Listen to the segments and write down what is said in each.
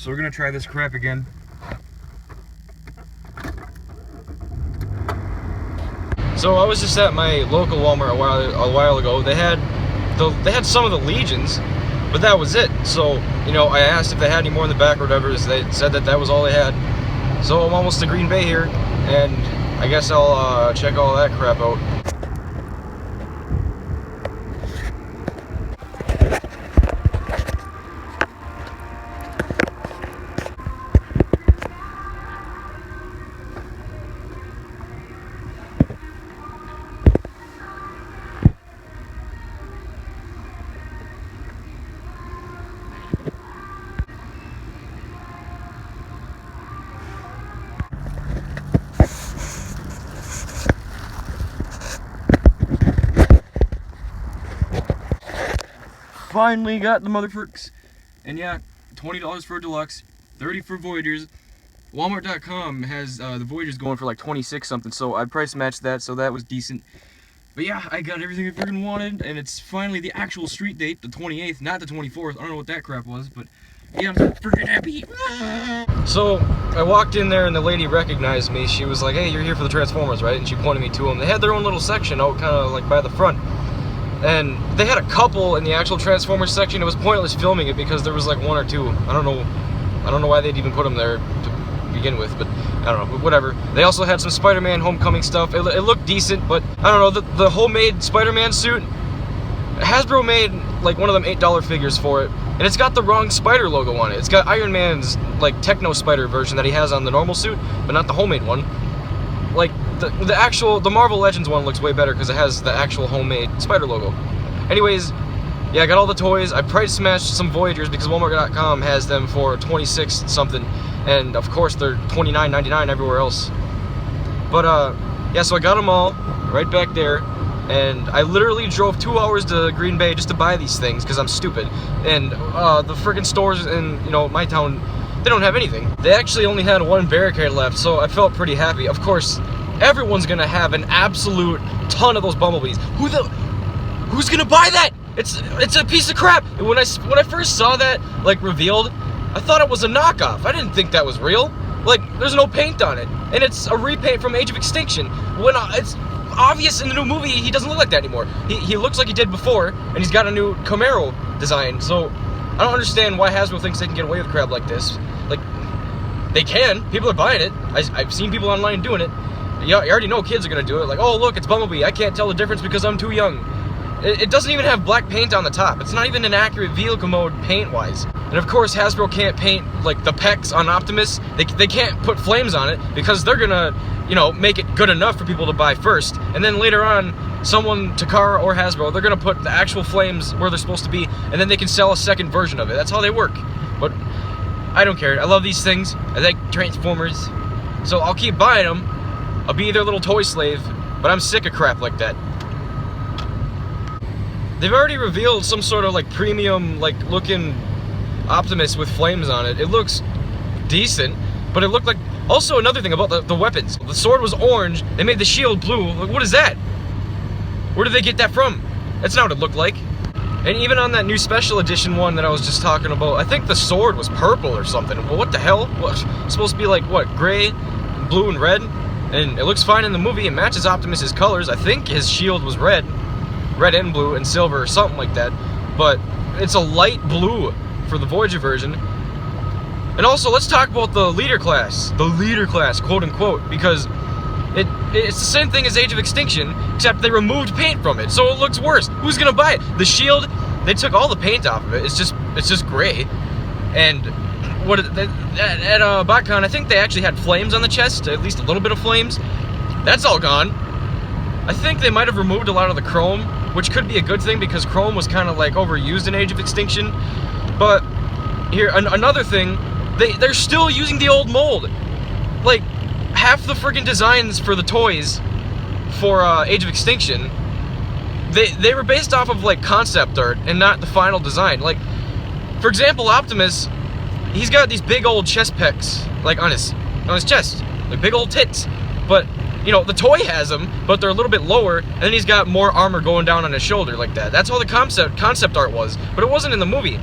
So we're gonna try this crap again. So I was just at my local Walmart a while ago. They had some of the Legions, but that was it. So, you know, I asked if they had any more in the back or whatever. They said that was all they had. So I'm almost to Green Bay here, and I guess I'll check all that crap out. Finally got the motherfuckers. And yeah, $20 for a deluxe, $30 for Voyagers. Walmart.com has the Voyagers going for like 26 something, so I price matched that, so that was decent. But yeah, I got everything I freaking wanted, and it's finally the actual street date, the 28th, not the 24th. I don't know what that crap was, but yeah, I'm so freaking happy. So I walked in there and the lady recognized me. She was like, "Hey, you're here for the Transformers, right?" And she pointed me to them. They had their own little section out kind of like by the front. And they had a couple in the actual Transformers section. It was pointless filming it because there was like one or two. I don't know why they'd even put them there to begin with, but I don't know, but whatever. They also had some Spider-Man Homecoming stuff. It looked decent, but I don't know, the homemade Spider-Man suit, Hasbro made like one of them $8 figures for it, and it's got the wrong Spider logo on it. It's got Iron Man's like Techno Spider version that he has on the normal suit, but not the homemade one. Like, the Marvel Legends one looks way better because it has the actual homemade Spider logo. Anyways, yeah, I got all the toys. I price matched some Voyagers because Walmart.com has them for 26 something, and of course they're $29.99 everywhere else. But yeah, so I got them all right back there, and I literally drove 2 hours to Green Bay just to buy these things because I'm stupid. And the friggin' stores in, you know, my town, they don't have anything. They actually only had one barricade left, so I felt pretty happy. Of course, everyone's gonna have an absolute ton of those Bumblebees. Who's gonna buy that? It's a piece of crap. When I first saw that like revealed, I thought it was a knockoff. I didn't think that was real. Like, there's no paint on it, and it's a repaint from Age of Extinction. When it's obvious in the new movie, he doesn't look like that anymore. He looks like he did before, and he's got a new Camaro design. So I don't understand why Hasbro thinks they can get away with crap like this. Like, they can. People are buying it. I've seen people online doing it. You already know kids are gonna do it. Like, oh look, it's Bumblebee. I can't tell the difference because I'm too young. It doesn't even have black paint on the top. It's not even an accurate vehicle mode paint-wise. And of course, Hasbro can't paint like the pecs on Optimus. They can't put flames on it because they're gonna, you know, make it good enough for people to buy first. And then later on, someone, Takara or Hasbro, they're gonna put the actual flames where they're supposed to be, and then they can sell a second version of it. That's how they work. But I don't care. I love these things. I like Transformers. So I'll keep buying them. I'll be their little toy slave, but I'm sick of crap like that. They've already revealed some sort of like premium like looking Optimus with flames on it. It looks decent, but it looked like, also another thing about the weapons. The sword was orange, they made the shield blue. Like, what is that? Where did they get that from? That's not what it looked like. And even on that new special edition one that I was just talking about, I think the sword was purple or something. Well, what the hell? What, it's supposed to be like, what, gray, blue, and red? And it looks fine in the movie. It matches Optimus's colors. I think his shield was red and blue and silver or something like that. But it's a light blue for the Voyager version. And also, let's talk about the leader class, quote unquote, because it's the same thing as Age of Extinction, except they removed paint from it, so it looks worse. Who's gonna buy it? The shield, they took all the paint off of it. It's just gray. And what at BotCon, I think they actually had flames on the chest, at least a little bit of flames. That's all gone. I think they might have removed a lot of the chrome, which could be a good thing because chrome was kind of like overused in Age of Extinction. But here, another thing, they're still using the old mold. Like, half the freaking designs for the toys for Age of Extinction, they were based off of like concept art and not the final design. Like, for example, Optimus, he's got these big old chest pecs, like on his chest, like big old tits. But you know, the toy has them, but they're a little bit lower, and then he's got more armor going down on his shoulder like that. That's all the concept art was, but it wasn't in the movie.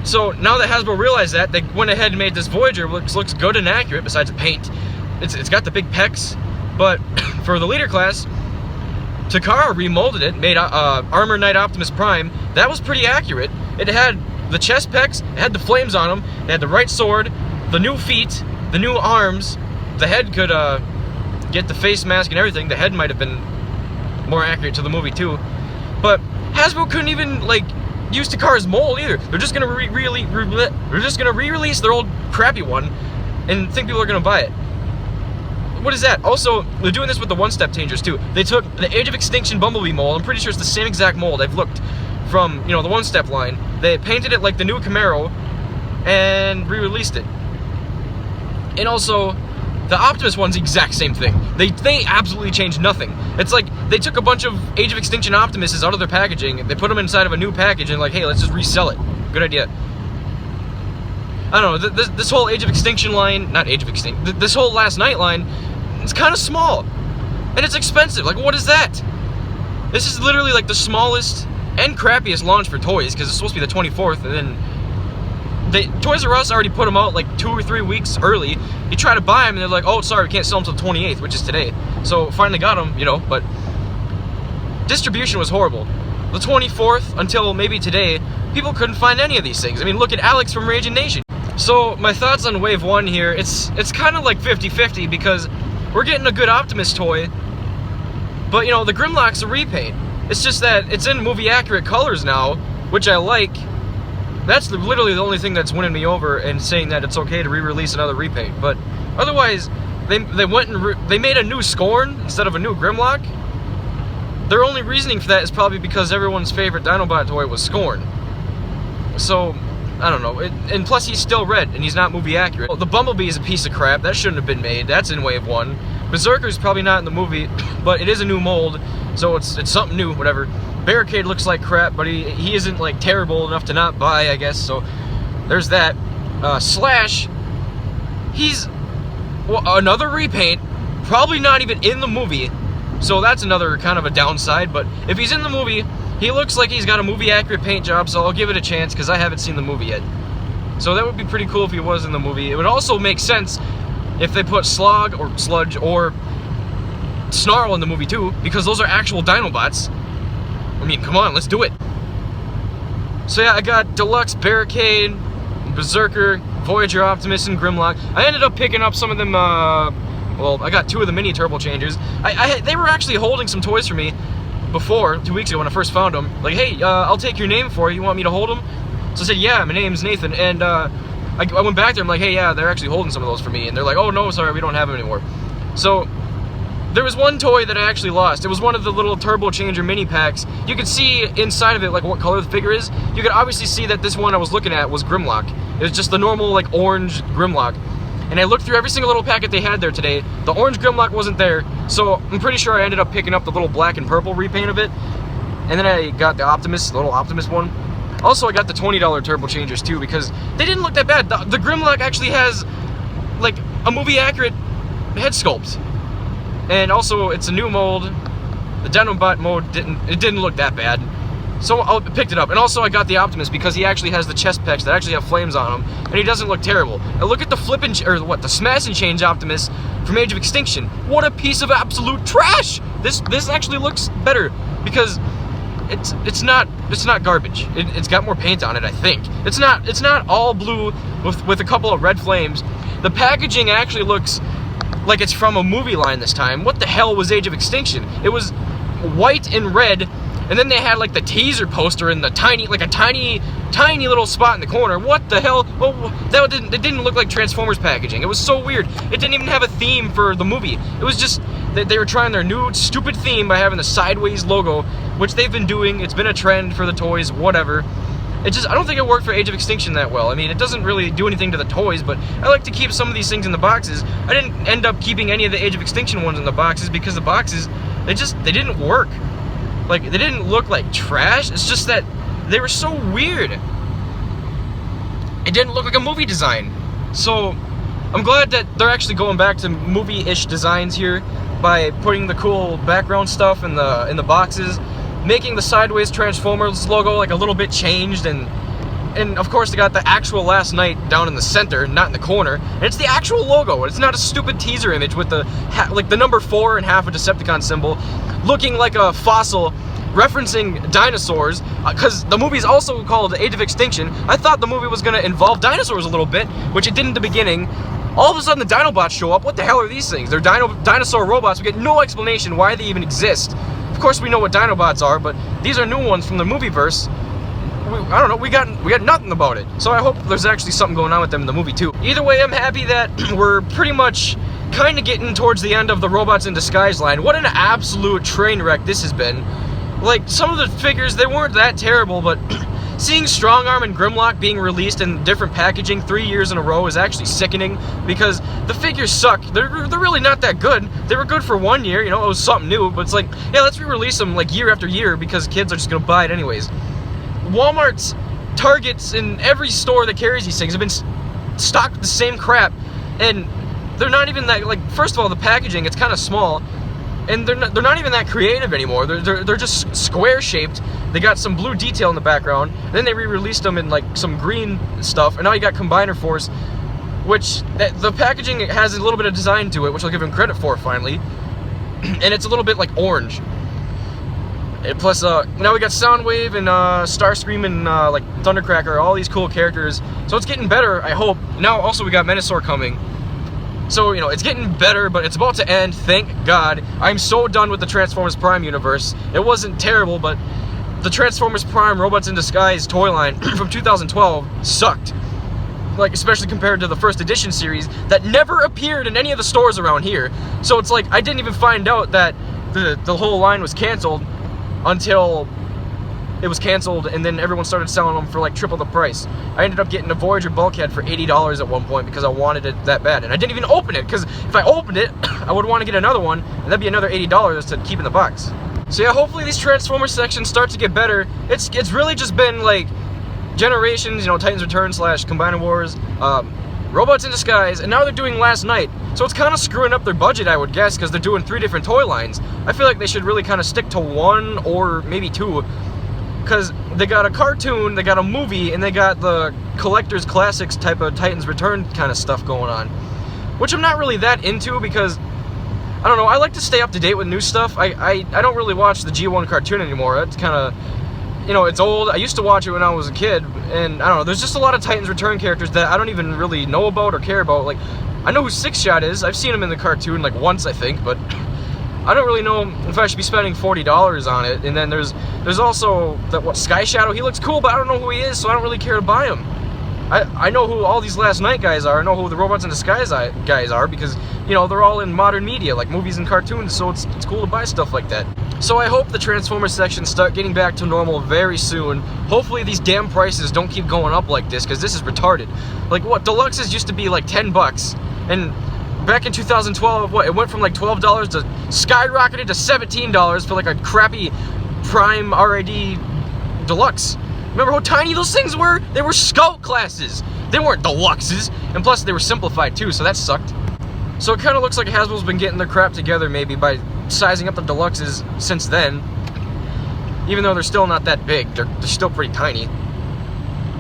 So now that Hasbro realized that, they went ahead and made this Voyager, which looks good and accurate besides the paint. It's got the big pecs, but for the leader class, Takara remolded it, made Armor Knight Optimus Prime. That was pretty accurate. It had the chest pecs, it had the flames on them, it had the right sword, the new feet, the new arms. The head could get the face mask and everything. The head might have been more accurate to the movie too. But Hasbro couldn't even like use Takara's mold either. They're just gonna re-release their old crappy one and think people are gonna buy it. What is that? Also, they're doing this with the one-step changers too. They took the Age of Extinction Bumblebee mold. I'm pretty sure it's the same exact mold. I've looked from, you know, the one-step line. They painted it like the new Camaro and re-released it. And also, the Optimus one's the exact same thing. They absolutely changed nothing. It's like they took a bunch of Age of Extinction Optimuses out of their packaging, they put them inside of a new package and like, hey, let's just resell it. Good idea. I don't know, this whole Age of Extinction line, not Age of Extinction, this whole Last Night line, it's kind of small. And it's expensive. Like, what is that? This is literally like the smallest and crappiest launch for toys, because it's supposed to be the 24th, and then Toys R Us already put them out like 2 or 3 weeks early. You try to buy them, and they're like, oh, sorry, we can't sell them until the 28th, which is today. So finally got them, you know, but distribution was horrible. The 24th until maybe today, people couldn't find any of these things. I mean, look at Alex from Raging Nation. So my thoughts on Wave 1 here, it's kind of like 50-50 because we're getting a good Optimus toy, but you know, the Grimlock's a repaint. It's just that it's in movie accurate colors now, which I like. That's literally the only thing that's winning me over and saying that it's okay to re-release another repaint. But otherwise, they went and they made a new Scorn instead of a new Grimlock. Their only reasoning for that is probably because everyone's favorite Dinobot toy was Scorn. So I don't know, and plus he's still red, and he's not movie accurate. The Bumblebee is a piece of crap, that shouldn't have been made, that's in Wave 1. Berserker's probably not in the movie, but it is a new mold, so it's something new, whatever. Barricade looks like crap, but he isn't like terrible enough to not buy, I guess, so there's that. Slash, he's another repaint, probably not even in the movie, so that's another kind of a downside, but if he's in the movie, he looks like he's got a movie-accurate paint job, so I'll give it a chance, because I haven't seen the movie yet. So that would be pretty cool if he was in the movie. It would also make sense if they put Slug, or Sludge, or Snarl in the movie too, because those are actual Dinobots. I mean, come on, let's do it. So yeah, I got Deluxe, Barricade, Berserker, Voyager, Optimus, and Grimlock. I ended up picking up some of them, well, I got 2 of the mini turbo changers. They were actually holding some toys for me before, 2 weeks ago when I first found them. Like, hey, I'll take your name for you. You want me to hold them? So I said, yeah, my name's Nathan. And I went back there. I'm like, hey, yeah, they're actually holding some of those for me. And they're like, oh, no, sorry, we don't have them anymore. So there was one toy that I actually lost. It was one of the little turbo changer mini packs. You could see inside of it, like, what color the figure is. You could obviously see that this one I was looking at was Grimlock. It was just the normal, like, orange Grimlock. And I looked through every single little packet they had there today. The orange Grimlock wasn't there, so I'm pretty sure I ended up picking up the little black and purple repaint of it. And then I got the Optimus, the little Optimus one. Also, I got the $20 turbo changers too, because they didn't look that bad. The Grimlock actually has, like, a movie-accurate head sculpt. And also, it's a new mold. The Dinobot mode didn't look that bad. So I picked it up. And also I got the Optimus because he actually has the chest pecs that actually have flames on him, and he doesn't look terrible. And look at the the Smash and Change Optimus from Age of Extinction. What a piece of absolute trash! This actually looks better because it's not garbage. It's got more paint on it, I think. It's not all blue with a couple of red flames. The packaging actually looks like it's from a movie line this time. What the hell was Age of Extinction? It was white and red. And then they had like the teaser poster in the tiny little spot in the corner. What the hell? Oh, it didn't look like Transformers packaging. It was so weird. It didn't even have a theme for the movie. It was just they were trying their new stupid theme by having the sideways logo, which they've been doing. It's been a trend for the toys, whatever. I don't think it worked for Age of Extinction that well. I mean, it doesn't really do anything to the toys, but I like to keep some of these things in the boxes. I didn't end up keeping any of the Age of Extinction ones in the boxes because the boxes, they didn't work. Like, they didn't look like trash, it's just that they were so weird. It didn't look like a movie design. So, I'm glad that they're actually going back to movie-ish designs here by putting the cool background stuff in the boxes, making the sideways Transformers logo like a little bit changed, and And of course they got the actual Last Night down in the center, not in the corner. And it's the actual logo. It's not a stupid teaser image with the like the number 4 and half a Decepticon symbol, looking like a fossil, referencing dinosaurs. Because the movie's also called Age of Extinction. I thought the movie was gonna involve dinosaurs a little bit, which it didn't in the beginning. All of a sudden the Dinobots show up. What the hell are these things? They're dinosaur robots. We get no explanation why they even exist. Of course we know what Dinobots are, but these are new ones from the movieverse. I don't know, we got nothing about it. So I hope there's actually something going on with them in the movie too. Either way, I'm happy that we're pretty much kind of getting towards the end of the Robots in Disguise line. What an absolute train wreck this has been. Like, some of the figures, they weren't that terrible, but seeing Strongarm and Grimlock being released in different packaging 3 years in a row is actually sickening, because the figures suck. They're really not that good. They were good for 1 year, you know, it was something new, but it's like, yeah, let's re-release them like year after year because kids are just gonna buy it anyways. Walmart's, Targets, and every store that carries these things have been stocked with the same crap, and they're not even that, like, first of all, the packaging, it's kind of small, and they're not even that creative anymore. They're just square shaped. They got some blue detail in the background, then they re-released them in like some green stuff, and now you got Combiner Force, which the packaging has a little bit of design to it, which I'll give him credit for finally, and it's a little bit like orange. And plus, now we got Soundwave and Starscream and like Thundercracker, all these cool characters. So it's getting better, I hope. Now also we got Menasor coming. So, you know, it's getting better, but it's about to end, thank God. I'm so done with the Transformers Prime universe. It wasn't terrible, but the Transformers Prime Robots in Disguise toy line from 2012 sucked. Like, especially compared to the first edition series that never appeared in any of the stores around here. So it's like, I didn't even find out that the whole line was canceled until it was canceled, and then everyone started selling them for like triple the price. I ended up getting a Voyager bulkhead for $80 at one point because I wanted it that bad, and I didn't even open it, because if I opened it I would want to get another one, and that'd be another $80 to keep in the box. So yeah, hopefully these Transformers sections start to get better. It's really just been like Generations, you know, Titans Return / Combiner Wars, Robots in Disguise, and now they're doing Last Night. So it's kind of screwing up their budget, I would guess, because they're doing 3 different toy lines. I feel like they should really kind of stick to 1 or maybe 2, because they got a cartoon, they got a movie, and they got the Collector's Classics type of Titans Return kind of stuff going on, which I'm not really that into, because I don't know, I like to stay up to date with new stuff. I don't really watch the G1 cartoon anymore. It's kind of, you know, it's old. I used to watch it when I was a kid, and I don't know, there's just a lot of Titans Return characters that I don't even really know about or care about. Like, I know who Six Shot is. I've seen him in the cartoon like once, I think, but I don't really know if I should be spending $40 on it. And then there's also that Sky Shadow. He looks cool, but I don't know who he is, so I don't really care to buy him. I know who all these Last Night guys are. I know who the Robots in Disguise guys are, because, you know, they're all in modern media, like movies and cartoons, so it's cool to buy stuff like that. So I hope the Transformers sections start getting back to normal very soon. Hopefully these damn prices don't keep going up like this, because this is retarded. Like, what, Deluxes used to be like $10, and back in 2012, what, it went from like $12 to skyrocketed to $17 for like a crappy Prime RID Deluxe. Remember how tiny those things were? They were Scout classes. They weren't Deluxes, and plus they were simplified too, so that sucked. So it kind of looks like Hasbro's been getting their crap together maybe by sizing up the Deluxes since then. Even though they're still not that big, they're still pretty tiny.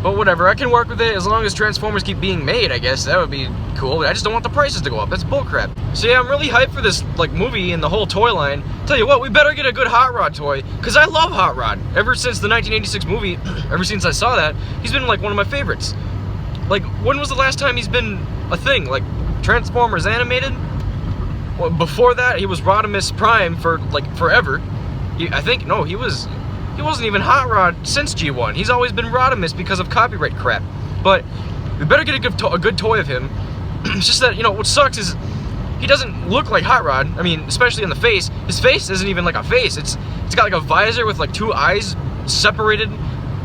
But whatever, I can work with it as long as Transformers keep being made, I guess. That would be cool, but I just don't want the prices to go up. That's bullcrap. So yeah, I'm really hyped for this like movie and the whole toy line. Tell you what, we better get a good Hot Rod toy, because I love Hot Rod. Ever since the 1986 movie, ever since I saw that, he's been like one of my favorites. Like, when was the last time he's been a thing? Like, Transformers animated? Well, before that, he was Rodimus Prime for like forever. I think, no, he wasn't even Hot Rod since G1. He's always been Rodimus because of copyright crap. But we better get a good toy of him. It's just that, you know, what sucks is he doesn't look like Hot Rod. I mean, especially in the face. His face isn't even like a face. It's got like a visor with like 2 eyes separated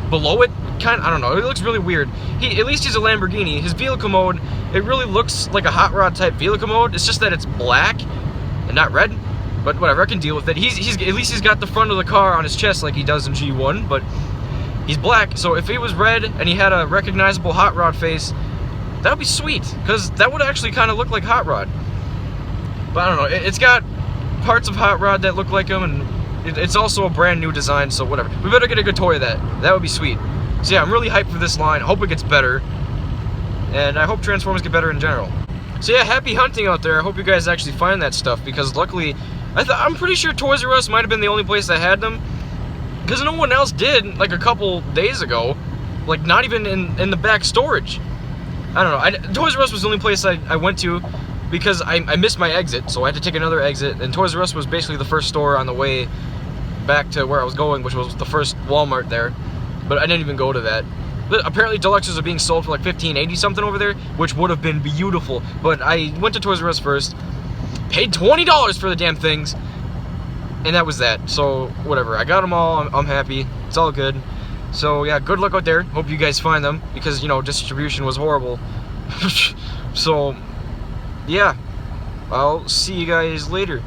below it. I don't know. It looks really weird. At least he's a Lamborghini. His vehicle mode, it really looks like a Hot Rod type vehicle mode. It's just that it's black and not red. But whatever, I can deal with it. At least he's got the front of the car on his chest like he does in G1, but he's black, so if he was red and he had a recognizable Hot Rod face, that would be sweet, because that would actually kind of look like Hot Rod. But I don't know, it's got parts of Hot Rod that look like him, and it's also a brand new design, so whatever. We better get a good toy of that. That would be sweet. So yeah, I'm really hyped for this line. I hope it gets better. And I hope Transformers get better in general. So yeah, happy hunting out there. I hope you guys actually find that stuff, because luckily, I'm pretty sure Toys R Us might have been the only place that had them, because no one else did, like a couple days ago. Like, not even in the back storage. I don't know. Toys R Us was the only place I went to, because I missed my exit, so I had to take another exit, and Toys R Us was basically the first store on the way back to where I was going, which was the first Walmart there, but I didn't even go to that. But apparently deluxes are being sold for like $15.80 something over there, which would have been beautiful, but I went to Toys R Us first, paid $20 for the damn things, and that was that. So whatever, I got them all. I'm happy, it's all good. So yeah, good luck out there. Hope you guys find them, because you know, distribution was horrible. So yeah, I'll see you guys later.